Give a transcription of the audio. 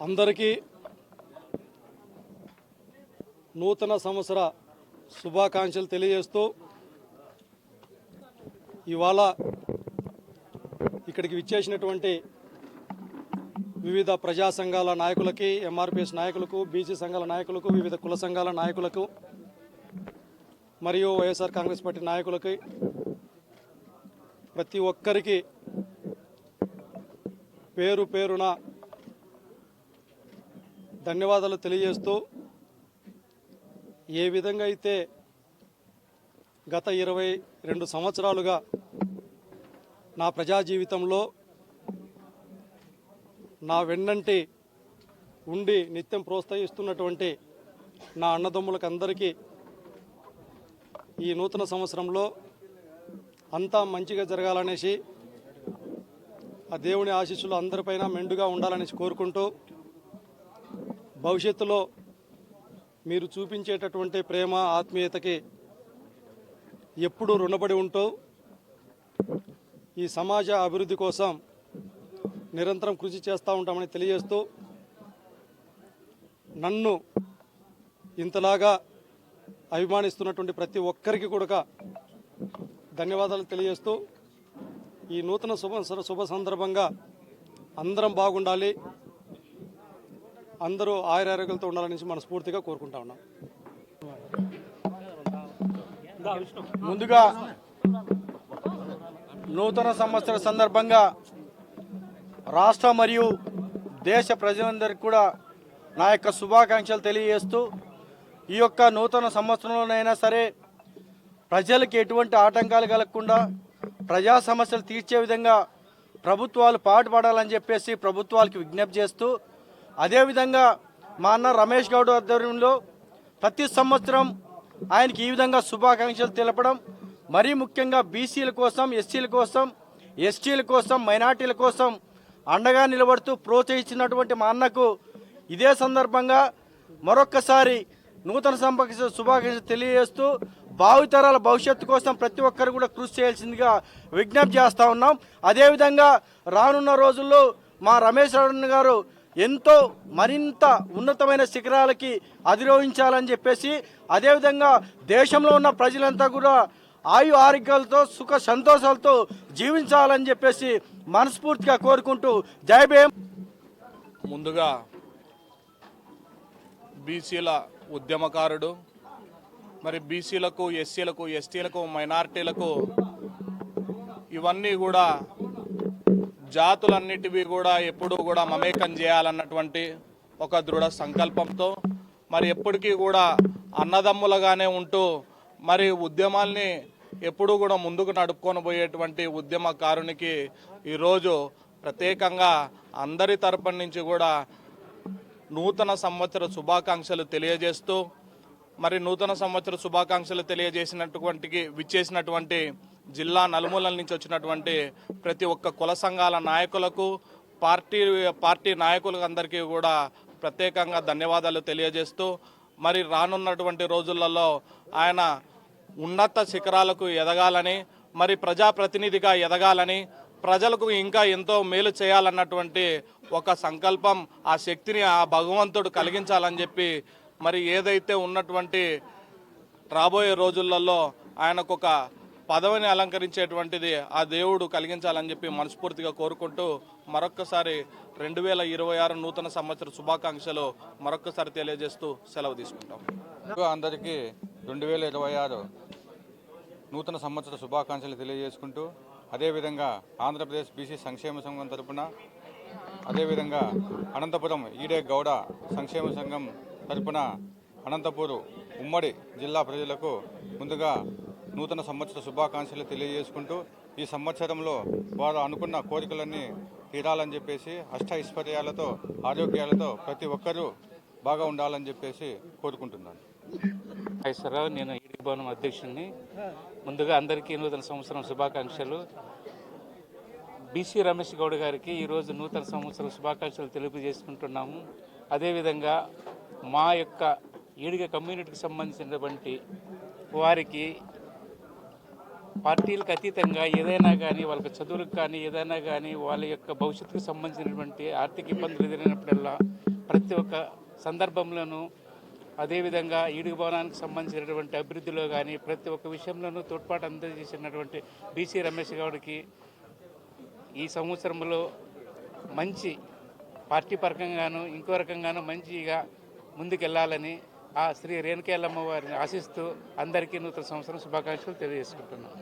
అందరికీ నూతన సంవత్సర శుభాకాంక్షలు తెలియజేస్తూ ఇవాళ ఇక్కడికి విచ్చేసినటువంటి వివిధ ప్రజా సంఘాల నాయకులకి, ఎంఆర్పిఎస్ నాయకులకు, బీసీ సంఘాల నాయకులకు, వివిధ కుల సంఘాల నాయకులకు మరియు వైఎస్ఆర్ కాంగ్రెస్ పార్టీ నాయకులకి ప్రతి ఒక్కరికి పేరు పేరున ధన్యవాదాలు తెలియజేస్తూ, ఏ విధంగా అయితే గత 22 సంవత్సరాలుగా నా ప్రజా జీవితంలో నా వెన్నంటి ఉండి నిత్యం ప్రోత్సహిస్తున్నటువంటి నా అన్నదమ్ములకు అందరికీ ఈ నూతన సంవత్సరంలో అంతా మంచిగా జరగాలనేసి ఆ దేవుని ఆశీస్సులు అందరిపైన మెండుగా ఉండాలనేసి కోరుకుంటూ, భవిష్యత్తులో మీరు చూపించేటటువంటి ప్రేమ ఆత్మీయతకి ఎప్పుడూ రుణపడి ఉంటూ ఈ సమాజ అభివృద్ధి కోసం నిరంతరం కృషి చేస్తూ ఉంటామని తెలియజేస్తూ, నన్ను ఇంతలాగా అభిమానిస్తున్నటువంటి ప్రతి ఒక్కరికి కూడా ధన్యవాదాలు తెలియజేస్తూ, ఈ నూతన శుభ సందర్భంగా అందరం బాగుండాలి, అందరూ ఆయురారోగ్యాలతో ఉండాలని మనస్ఫూర్తిగా కోరుకుంటా ఉన్నాం. ముందుగా నూతన సంవత్సర సందర్భంగా రాష్ట్ర మరియు దేశ ప్రజలందరికీ కూడా నా యొక్క శుభాకాంక్షలు తెలియజేస్తూ, ఈ యొక్క నూతన సంవత్సరంలోనైనా సరే ప్రజలకు ఎటువంటి ఆటంకాలు కలగకుండా ప్రజా సమస్యలు తీర్చే విధంగా ప్రభుత్వాలు పాటుపడాలని చెప్పేసి ప్రభుత్వాలకు విజ్ఞప్తి చేస్తూ, అదేవిధంగా మా అన్న రమేష్ గౌడ్ ఆధ్వర్యంలో ప్రతి సంవత్సరం ఆయనకి ఈ విధంగా శుభాకాంక్షలు తెలపడం, మరీ ముఖ్యంగా బీసీల కోసం, ఎస్సీల కోసం, ఎస్టీల కోసం, మైనార్టీల కోసం అండగా నిలబడుతూ ప్రోత్సహించినటువంటి మా అన్నకు ఇదే సందర్భంగా మరొక్కసారి నూతన శుభాకాంక్షలు తెలియజేస్తూ, భావితరాల భవిష్యత్తు కోసం ప్రతి ఒక్కరు కూడా కృషి చేయాల్సిందిగా విజ్ఞప్తి చేస్తూ ఉన్నాం. అదేవిధంగా రానున్న రోజుల్లో మా రమేష్ అన్న గారు ఎంతో మరింత ఉన్నతమైన శిఖరాలకి అధిరోహించాలని చెప్పేసి, అదేవిధంగా దేశంలో ఉన్న ప్రజలంతా కూడా ఆయు ఆరోగ్యాలతో సుఖ సంతోషాలతో జీవించాలని చెప్పేసి మనస్ఫూర్తిగా కోరుకుంటూ జై భీమ్. ముందుగా బీసీల ఉద్యమకారుడు, మరి బీసీలకు, ఎస్సీలకు, ఎస్టీలకు, మైనార్టీలకు ఇవన్నీ కూడా జాతులన్నిటివి కూడా ఎప్పుడూ కూడా మమేకం చేయాలన్నటువంటి ఒక దృఢ సంకల్పంతో మరి ఎప్పటికీ కూడా అన్నదమ్ములుగానే ఉంటూ మరి ఉద్యమాల్ని ఎప్పుడూ కూడా ముందుకు నడుపుకొని పోయేటువంటి ఉద్యమకారునికి ఈరోజు ప్రత్యేకంగా అందరి తరపున నుంచి కూడా నూతన సంవత్సర శుభాకాంక్షలు తెలియజేస్తూ, మరి నూతన సంవత్సర శుభాకాంక్షలు విచ్చేసినటువంటి జిల్లా నలుమూలల నుంచి వచ్చినటువంటి ప్రతి ఒక్క కుల సంఘాల నాయకులకు, పార్టీ నాయకులకు అందరికీ కూడా ప్రత్యేకంగా ధన్యవాదాలు తెలియజేస్తూ, మరి రానున్నటువంటి రోజులలో ఆయన ఉన్నత శిఖరాలకు ఎదగాలని, మరి ప్రజాప్రతినిధిగా ఎదగాలని, ప్రజలకు ఇంకా ఎంతో మేలు చేయాలన్నటువంటి ఒక సంకల్పం, ఆ శక్తిని ఆ భగవంతుడు కలిగించాలని చెప్పి, మరి ఏదైతే ఉన్నటువంటి రాబోయే రోజులలో ఆయనకు ఒక పదవిని అలంకరించేటువంటిది ఆ దేవుడు కలిగించాలని చెప్పి మనస్ఫూర్తిగా కోరుకుంటూ మరొక్కసారి 2026 నూతన సంవత్సర శుభాకాంక్షలు మరొక్కసారి తెలియజేస్తూ సెలవు తీసుకుంటాం. అందరికీ 2026 నూతన సంవత్సర శుభాకాంక్షలు తెలియజేసుకుంటూ, అదేవిధంగా ఆంధ్రప్రదేశ్ బీసీ సంక్షేమ సంఘం తరపున, అదేవిధంగా అనంతపురం ఈడే గౌడ సంక్షేమ సంఘం తరపున అనంతపూరు ఉమ్మడి జిల్లా ప్రజలకు ముందుగా నూతన సంవత్సర శుభాకాంక్షలు తెలియజేసుకుంటూ, ఈ సంవత్సరంలో వారు అనుకున్న కోరికలన్నీ తీరాలని చెప్పేసి, అష్ట ఐశ్వర్యాలతో, ఆరోగ్యాలతో ప్రతి ఒక్కరూ బాగా ఉండాలని చెప్పేసి కోరుకుంటున్నాను. ఐశ్వర్రావు, నేను ఈడీ భవనం అధ్యక్షుడిని. ముందుగా అందరికీ నూతన సంవత్సరం శుభాకాంక్షలు. బీసీ రమేష్ గౌడ్ గారికి ఈరోజు నూతన సంవత్సరం శుభాకాంక్షలు తెలియజేసుకుంటున్నాము. అదేవిధంగా మా యొక్క ఈడిగ కమ్యూనిటీకి సంబంధించినటువంటి వారికి పార్టీలకు అతీతంగా ఏదైనా కానీ, వాళ్ళకి చదువులకు కానీ, ఏదైనా కానీ, వాళ్ళ యొక్క భవిష్యత్తుకు సంబంధించినటువంటి ఆర్థిక ఇబ్బందులు ఎదురైనప్పుడల్లా ప్రతి ఒక్క సందర్భంలోనూ అదేవిధంగా ఈడుగు భవనానికి సంబంధించినటువంటి అభివృద్ధిలో కానీ ప్రతి ఒక్క విషయంలోనూ తోడ్పాటు అందజేసినటువంటి బీసీ రమేష్ గౌడ్కి ఈ సంవత్సరంలో మంచి పార్టీ పరంగాను ఇంకో రకంగాను మంచిగా ముందుకెళ్లాలని ఆ శ్రీ రేణుకేలమ్మ వారిని ఆశిస్తూ అందరికీ నూతన సంవత్సరం శుభాకాంక్షలు తెలియజేసుకుంటున్నాను.